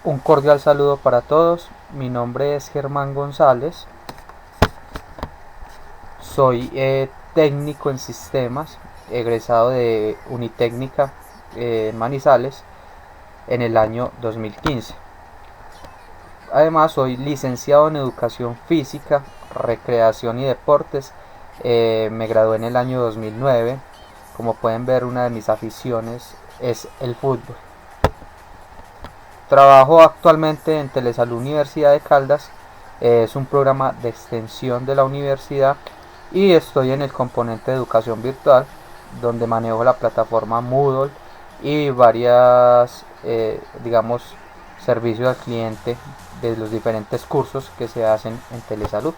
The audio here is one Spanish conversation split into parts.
Un cordial saludo para todos. Mi nombre es Germán González. Soy técnico en sistemas, egresado de Unitécnica Manizales en el año 2015. Además, soy licenciado en Educación Física, Recreación y Deportes. Me gradué en el año 2009. Como pueden ver, una de mis aficiones es el fútbol. Trabajo actualmente en Telesalud Universidad de Caldas. Es un programa de extensión de la universidad y estoy en el componente de educación virtual, donde manejo la plataforma Moodle y varias, servicios al cliente de los diferentes cursos que se hacen en Telesalud.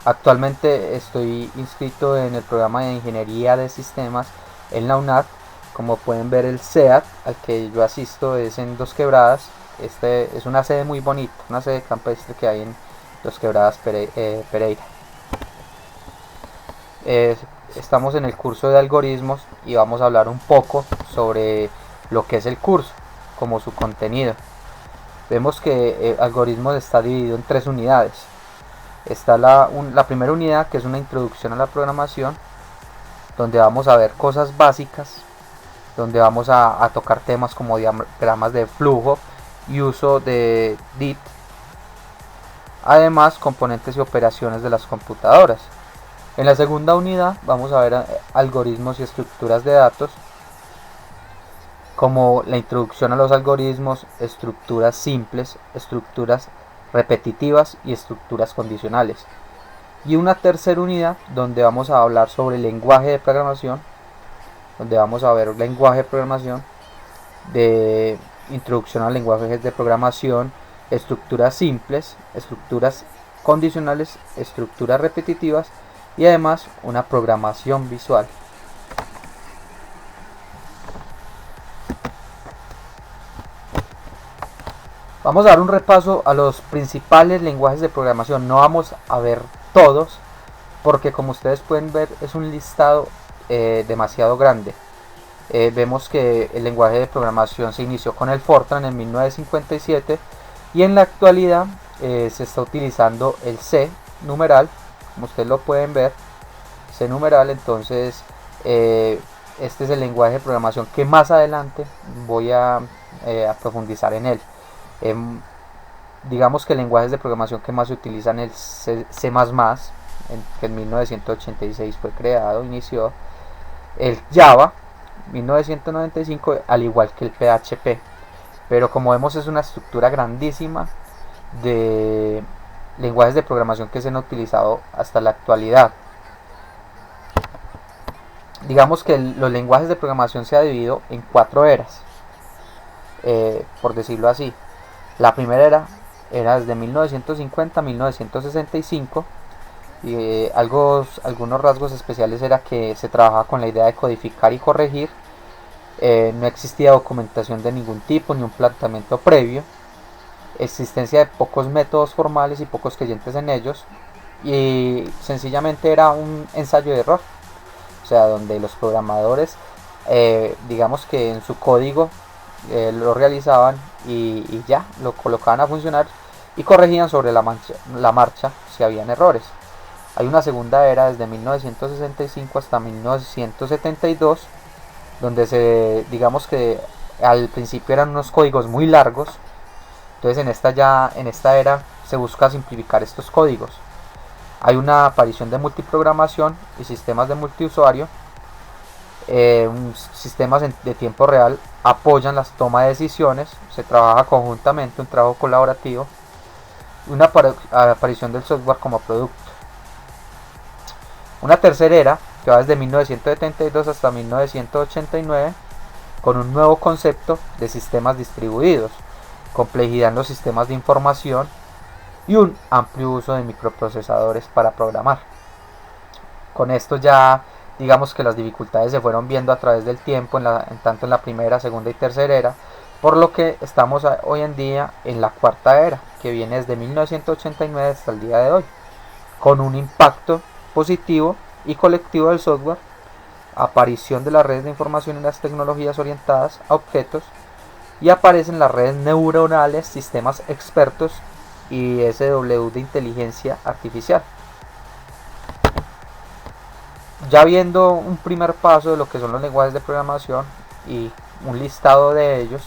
Actualmente estoy inscrito en el programa de Ingeniería de Sistemas en la UNAD. Como pueden ver, el SEAT al que yo asisto es en Dos Quebradas. Este es una sede muy bonita, una sede campestre que hay en Dos Quebradas, Pereira. Estamos en el curso de algoritmos y vamos a hablar un poco sobre lo que es el curso, como su contenido. Vemos que algoritmos está dividido en 3 unidades. Está la primera unidad, que es una introducción a la programación, donde vamos a ver cosas básicas, donde vamos a tocar temas como diagramas de flujo y uso de DIT. Además, componentes y operaciones de las computadoras. En la segunda unidad vamos a ver algoritmos y estructuras de datos, como la introducción a los algoritmos, estructuras simples, estructuras repetitivas y estructuras condicionales. Y una tercera unidad donde vamos a hablar sobre el lenguaje de programación, donde vamos a ver lenguaje de programación, de introducción a lenguajes de programación, estructuras simples, estructuras condicionales, estructuras repetitivas y además una programación visual. Vamos a dar un repaso a los principales lenguajes de programación. No vamos a ver todos, porque como ustedes pueden ver es un listado demasiado grande. Vemos que el lenguaje de programación se inició con el Fortran en 1957 y en la actualidad se está utilizando el C numeral, como ustedes lo pueden ver, C numeral. Entonces este es el lenguaje de programación que más adelante voy a profundizar en él. Digamos que lenguajes de programación que más se utilizan el C++, que en 1986 fue creado, inició. El Java, 1995, al igual que el PHP. Pero como vemos es una estructura grandísima de lenguajes de programación que se han utilizado hasta la actualidad. Digamos que los lenguajes de programación se ha dividido en 4 eras, por decirlo así. La primera era desde 1950 a 1965 y algunos rasgos especiales era que se trabajaba con la idea de codificar y corregir. No existía documentación de ningún tipo ni un planteamiento previo, existencia de pocos métodos formales y pocos creyentes en ellos, y sencillamente era un ensayo de error, o sea, donde los programadores digamos que en su código lo realizaban y ya lo colocaban a funcionar y corregían sobre la marcha si habían errores. Hay una segunda era desde 1965 hasta 1972, donde digamos que al principio eran unos códigos muy largos. Entonces en esta era se busca simplificar estos códigos. Hay una aparición de multiprogramación y sistemas de multiusuario. Sistemas de tiempo real apoyan las tomas de decisiones, se trabaja conjuntamente, un trabajo colaborativo. Una aparición del software como producto. Una tercera era que va desde 1972 hasta 1989 con un nuevo concepto de sistemas distribuidos, complejidad en los sistemas de información y un amplio uso de microprocesadores para programar. Con esto ya digamos que las dificultades se fueron viendo a través del tiempo, tanto en la primera, segunda y tercera era, por lo que estamos hoy en día en la cuarta era, que viene desde 1989 hasta el día de hoy, con un impacto positivo y colectivo del software, aparición de las redes de información y las tecnologías orientadas a objetos, y aparecen las redes neuronales, sistemas expertos y SW de inteligencia artificial. Ya viendo un primer paso de lo que son los lenguajes de programación y un listado de ellos,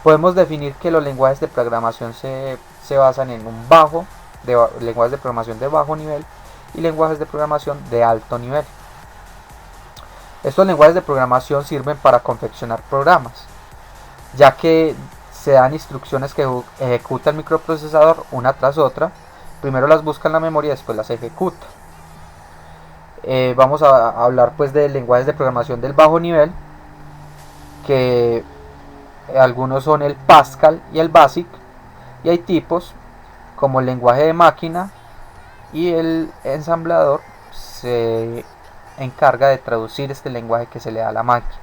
podemos definir que los lenguajes de programación se basan en lenguajes de programación de bajo nivel y lenguajes de programación de alto nivel. Estos lenguajes de programación sirven para confeccionar programas, ya que se dan instrucciones que ejecuta el microprocesador una tras otra. Primero las busca en la memoria y después las ejecuta. Vamos a hablar pues de lenguajes de programación del bajo nivel, que algunos son el Pascal y el BASIC, y hay tipos como el lenguaje de máquina, y el ensamblador se encarga de traducir este lenguaje que se le da a la máquina.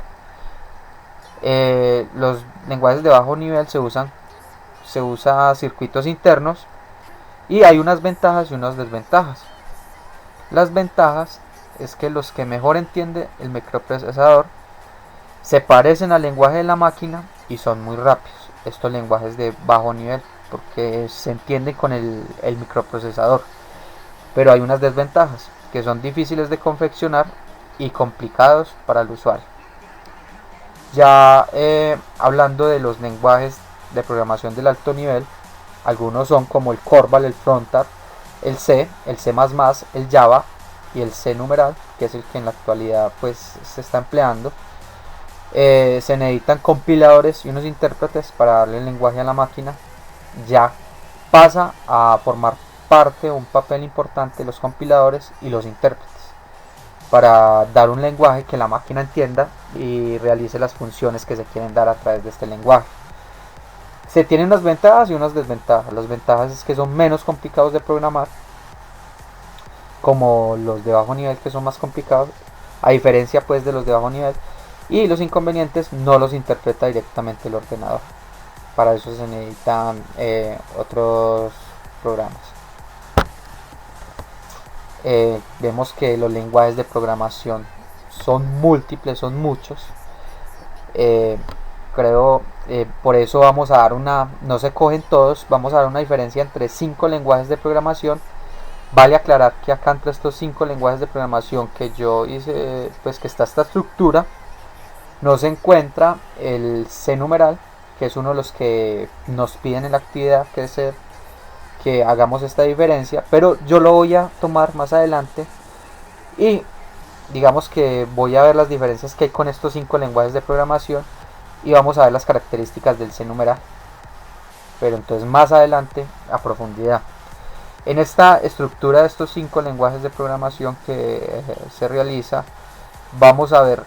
Los lenguajes de bajo nivel se usa circuitos internos, y hay unas ventajas y unas desventajas. Las ventajas es que los que mejor entiende el microprocesador se parecen al lenguaje de la máquina y son muy rápidos, estos lenguajes de bajo nivel, porque se entienden con el microprocesador. Pero hay unas desventajas, que son difíciles de confeccionar y complicados para el usuario. Ya hablando de los lenguajes de programación del alto nivel, algunos son como el CORBAL, el Frontal, el C, el C++, el Java y el C numeral, que es el que en la actualidad pues se está empleando. Se necesitan compiladores y unos intérpretes para darle el lenguaje a la máquina. Ya pasa a formar parte, un papel importante, los compiladores y los intérpretes, para dar un lenguaje que la máquina entienda y realice las funciones que se quieren dar a través de este lenguaje. Se tienen unas ventajas y unas desventajas. Las ventajas es que son menos complicados de programar, como los de bajo nivel, que son más complicados, a diferencia pues de los de bajo nivel. Y los inconvenientes no los interpreta directamente el ordenador. Para eso se necesitan otros programas. Vemos que los lenguajes de programación son múltiples, son muchos. Por eso vamos a dar no se cogen todos, vamos a dar una diferencia entre 5 lenguajes de programación. Vale aclarar que acá entre estos 5 lenguajes de programación que yo hice, pues que está esta estructura, no se encuentra el C numeral, que es uno de los que nos piden en la actividad que hagamos esta diferencia, pero yo lo voy a tomar más adelante y digamos que voy a ver las diferencias que hay con estos 5 lenguajes de programación y vamos a ver las características del C numeral, pero entonces más adelante a profundidad. En esta estructura de estos 5 lenguajes de programación que se realiza, vamos a ver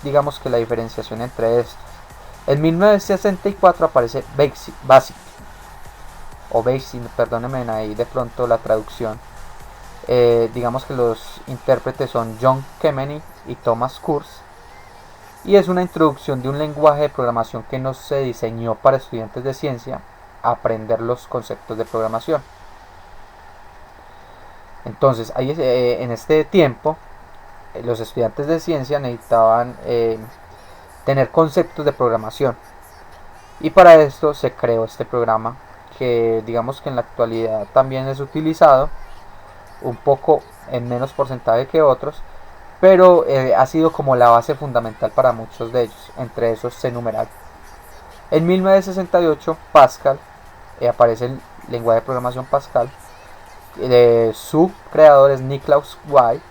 digamos que la diferenciación entre estos. En 1964 aparece BASIC, o BASIC, perdónenme ahí de pronto la traducción. Digamos que los intérpretes son John Kemeny y Thomas Kurz, y es una introducción de un lenguaje de programación que no se diseñó para estudiantes de ciencia aprender los conceptos de programación. Entonces en este tiempo los estudiantes de ciencia necesitaban tener conceptos de programación, y para esto se creó este programa, que digamos que en la actualidad también es utilizado un poco en menos porcentaje que otros, pero ha sido como la base fundamental para muchos de ellos, entre esos C numeral. En 1968 Pascal, aparece el lenguaje de programación Pascal. Su creador es Niklaus Weil,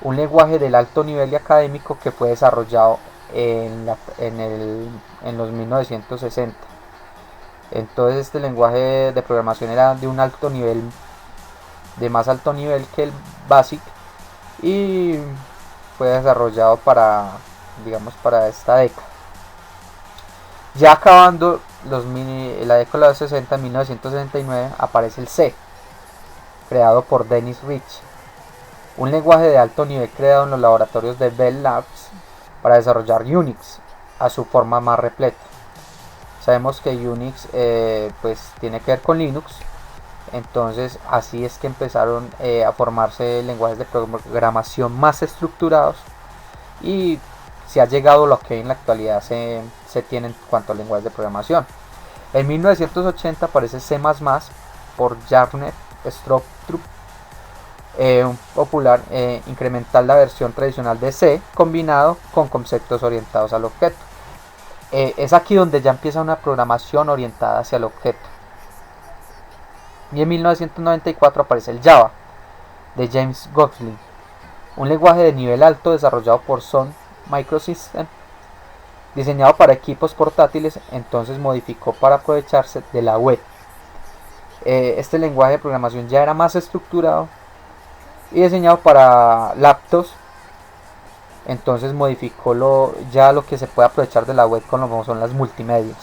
un lenguaje del alto nivel y académico que fue desarrollado en los 1960. Entonces este lenguaje de programación era de un alto nivel, de más alto nivel que el BASIC, y fue desarrollado para esta década. Ya acabando la década de los 60, en 1969 aparece el C, creado por Dennis Ritchie, un lenguaje de alto nivel creado en los laboratorios de Bell Labs para desarrollar Unix a su forma más repleta. Sabemos que Unix pues tiene que ver con Linux, entonces así es que empezaron a formarse lenguajes de programación más estructurados, y si ha llegado lo que en la actualidad se tiene en cuanto a lenguajes de programación. En 1980 aparece C++ por Jarnet Stroustrup, un popular incremental, la versión tradicional de C combinado con conceptos orientados al objeto. Es aquí donde ya empieza una programación orientada hacia el objeto. Y en 1994 aparece el Java de James Gosling, un lenguaje de nivel alto desarrollado por Sun Microsystems, diseñado para equipos portátiles, entonces modificó para aprovecharse de la web. Este lenguaje de programación ya era más estructurado y diseñado para laptops, entonces modificó ya lo que se puede aprovechar de la web con lo que son las multimedias.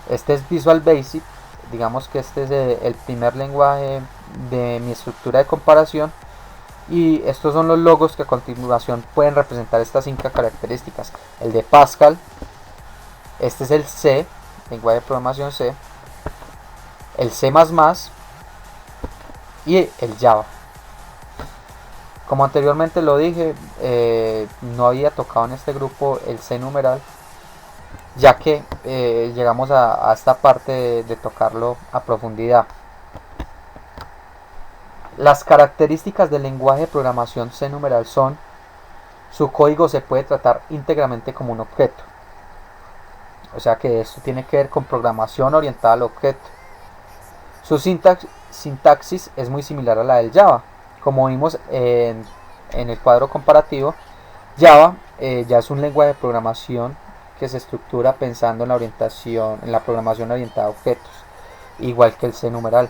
Este es Visual Basic, digamos que este es el primer lenguaje de mi estructura de comparación, y estos son los logos que a continuación pueden representar estas 5 características. El de Pascal, este es el C, lenguaje de programación C, el C++ y el Java. Como anteriormente lo dije, no había tocado en este grupo el C numeral, ya que llegamos a esta parte de tocarlo a profundidad. Las características del lenguaje de programación C numeral son: su código se puede tratar íntegramente como un objeto, o sea que esto tiene que ver con programación orientada al objeto. Su sintaxis es muy similar a la del Java. Como vimos en el cuadro comparativo, Java ya es un lenguaje de programación que se estructura pensando en la programación orientada a objetos, igual que el C numeral.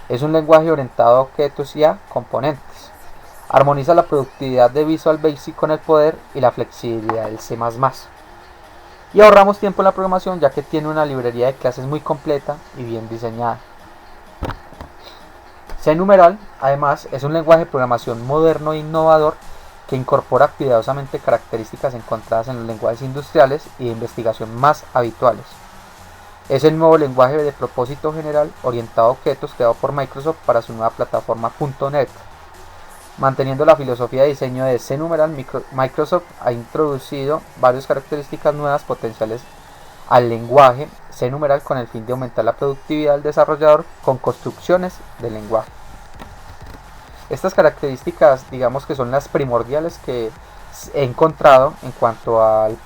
Es un lenguaje orientado a objetos y a componentes. Armoniza la productividad de Visual Basic con el poder y la flexibilidad del C++. Y ahorramos tiempo en la programación, ya que tiene una librería de clases muy completa y bien diseñada. C numeral, además, es un lenguaje de programación moderno e innovador que incorpora cuidadosamente características encontradas en los lenguajes industriales y de investigación más habituales. Es el nuevo lenguaje de propósito general orientado a objetos creado por Microsoft para su nueva plataforma .NET. Manteniendo la filosofía de diseño de C numeral, Microsoft ha introducido varias características nuevas potenciales al lenguaje C numeral con el fin de aumentar la productividad del desarrollador con construcciones de lenguaje. Estas características, digamos que son las primordiales que he encontrado en cuanto al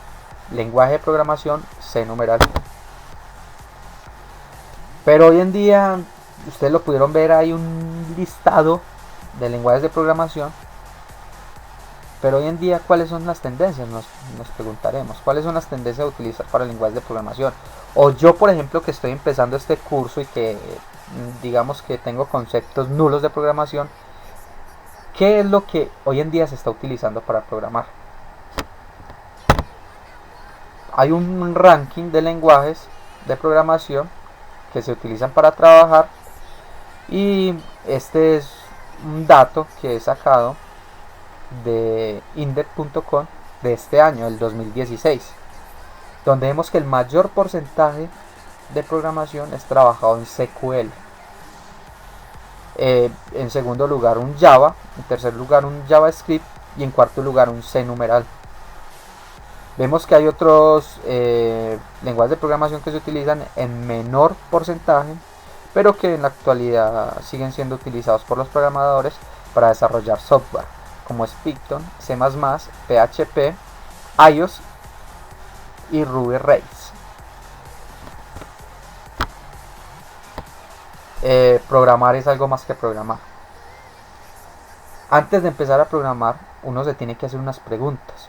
lenguaje de programación C numeral. Pero hoy en día, ustedes lo pudieron ver, hay un listado de lenguajes de programación. Pero hoy en día, ¿cuáles son las tendencias? Nos preguntaremos. ¿Cuáles son las tendencias a utilizar para lenguajes de programación? O yo, por ejemplo, que estoy empezando este curso y que digamos que tengo conceptos nulos de programación, ¿qué es lo que hoy en día se está utilizando para programar? Hay un ranking de lenguajes de programación que se utilizan para trabajar, y este es un dato que he sacado de Index.com de este año, el 2016, donde vemos que el mayor porcentaje de programación es trabajado en SQL. En segundo lugar un Java, en tercer lugar un JavaScript y en cuarto lugar un C numeral. Vemos que hay otros lenguajes de programación que se utilizan en menor porcentaje, pero que en la actualidad siguen siendo utilizados por los programadores para desarrollar software, como es Python, C++, PHP, iOS y Ruby Rails. Programar es algo más que programar. Antes de empezar a programar, uno se tiene que hacer unas preguntas,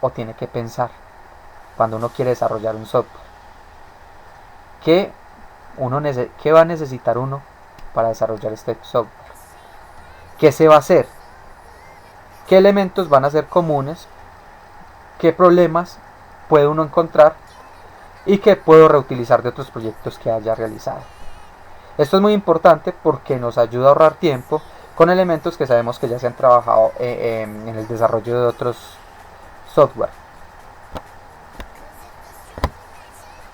o tiene que pensar cuando uno quiere desarrollar un software. ¿Qué va a necesitar uno para desarrollar este software? ¿Qué se va a hacer? ¿Qué elementos van a ser comunes? ¿Qué problemas puede uno encontrar? ¿Y qué puedo reutilizar de otros proyectos que haya realizado? Esto es muy importante porque nos ayuda a ahorrar tiempo con elementos que sabemos que ya se han trabajado en el desarrollo de otros software.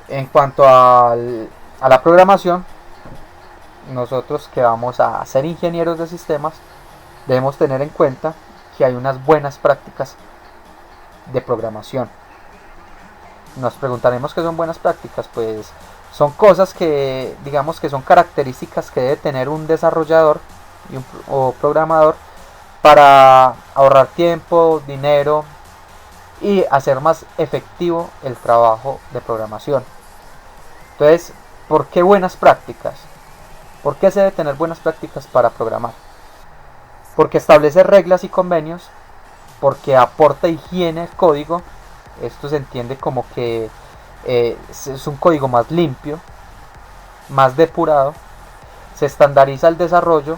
En cuanto a la programación, nosotros que vamos a ser ingenieros de sistemas debemos tener en cuenta que hay unas buenas prácticas de programación. Nos preguntaremos qué son buenas prácticas. Pues son cosas que, digamos, que son características que debe tener un desarrollador o programador para ahorrar tiempo, dinero y hacer más efectivo el trabajo de programación. Entonces, ¿por qué buenas prácticas? ¿Por qué se debe tener buenas prácticas para programar? Porque establece reglas y convenios, porque aporta higiene al código. Esto se entiende como que es un código más limpio, más depurado, se estandariza el desarrollo,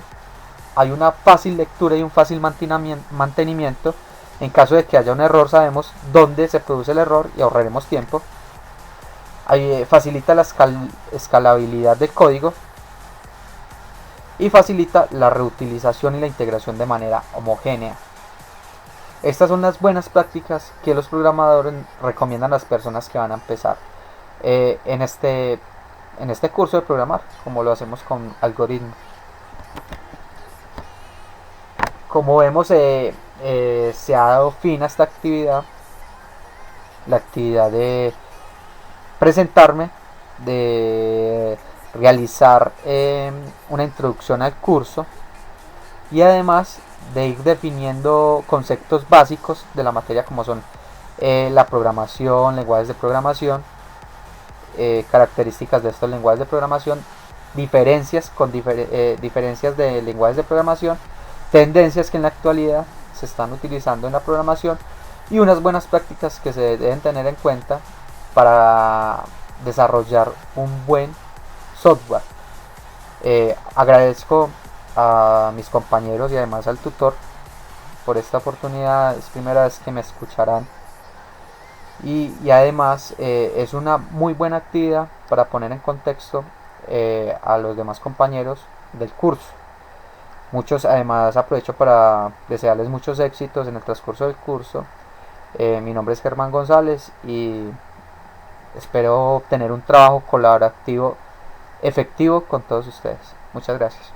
hay una fácil lectura y un fácil mantenimiento. En caso de que haya un error, sabemos dónde se produce el error y ahorraremos tiempo. Facilita la escalabilidad del código y facilita la reutilización y la integración de manera homogénea. Estas son las buenas prácticas que los programadores recomiendan a las personas que van a empezar en este curso de programar, como lo hacemos con algoritmos. Como vemos, se ha dado fin a esta actividad, la actividad de presentarme, de realizar una introducción al curso y además de ir definiendo conceptos básicos de la materia, como son la programación, lenguajes de programación, características de estos lenguajes de programación, diferencias de lenguajes de programación, tendencias que en la actualidad se están utilizando en la programación y unas buenas prácticas que se deben tener en cuenta para desarrollar un buen software. Agradezco a mis compañeros y además al tutor por esta oportunidad. Es primera vez que me escucharán y además es una muy buena actividad para poner en contexto a los demás compañeros del curso. Además aprovecho para desearles muchos éxitos en el transcurso del curso. Mi nombre es Germán González y espero tener un trabajo colaborativo efectivo con todos ustedes. Muchas gracias.